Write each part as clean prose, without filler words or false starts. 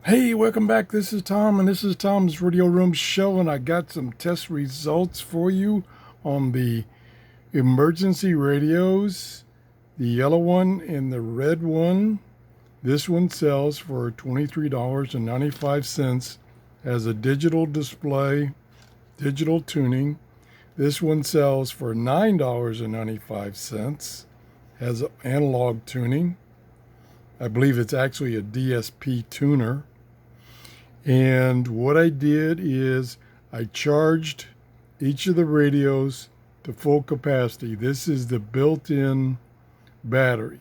Hey, welcome back. This is Tom, and this is Tom's Radio Room Show, and I got some test results for you on the emergency radios, the yellow one and the red one. This one sells for $23.95 as a digital display, digital tuning. This one sells for $9.95 as analog tuning. I believe it's actually a DSP tuner. And what I did is I charged each of the radios to full capacity. This is the built-in battery.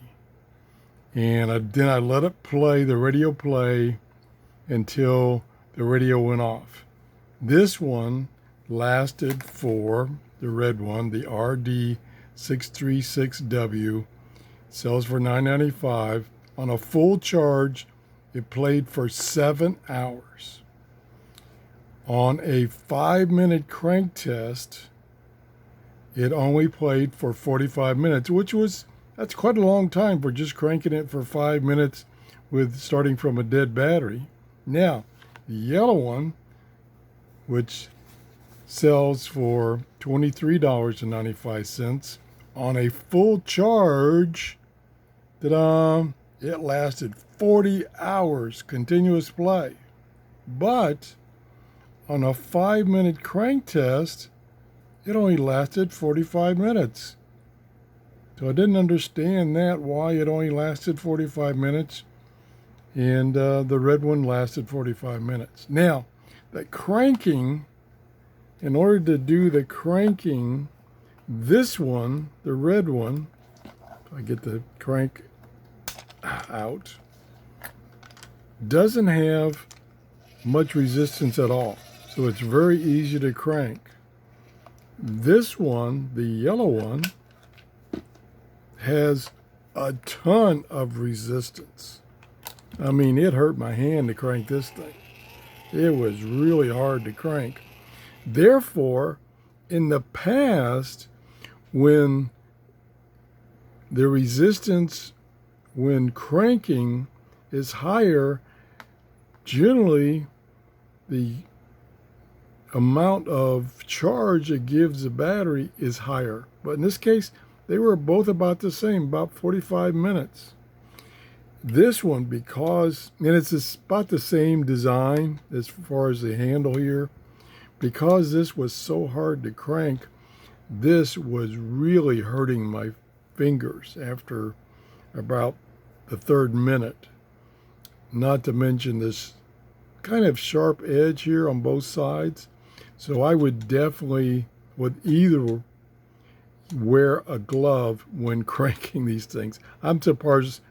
And then I let it play, the radio play, until the radio went off. This one lasted for, the red one, the RD636W, sells for $9.95. On a full charge, it played for 7 hours. On a 5-minute crank test, it only played for 45 minutes, that's quite a long time for just cranking it for 5 minutes with starting from a dead battery. Now, the yellow one, which sells for $23.95, on a full charge, it lasted 40 hours continuous play. But on a 5-minute crank test, it only lasted 45 minutes. So I didn't understand why it only lasted 45 minutes. And the red one lasted 45 minutes. Now, the cranking, in order to do the cranking, this one, the red one, if I get the crank out, doesn't have much resistance at all. So it's very easy to crank. This one, the yellow one, has a ton of resistance. I mean, it hurt my hand to crank this thing. It was really hard to crank. Therefore, in the past, when the resistance when cranking is higher, generally the amount of charge it gives the battery is higher. But in this case, they were both about the same, about 45 minutes. This one, and it's about the same design as far as the handle here, because this was so hard to crank, this was really hurting my fingers after about the 3rd minute. Not to mention this kind of sharp edge here on both sides. So I would definitely, with either, wear a glove when cranking these things. I'm surprised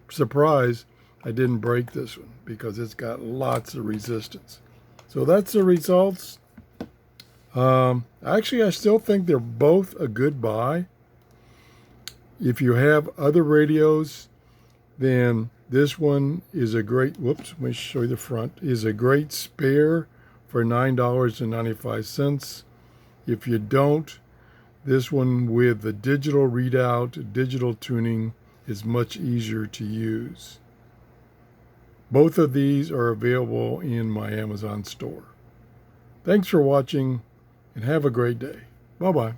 I didn't break this one because it's got lots of resistance. So that's the results. Actually, I still think they're both a good buy. If you have other radios, then this one is a great, let me show you the front, is a great spare for $9.95. If you don't, this one with the digital readout, digital tuning is much easier to use. Both of these are available in my Amazon store. Thanks for watching and have a great day. Bye-bye.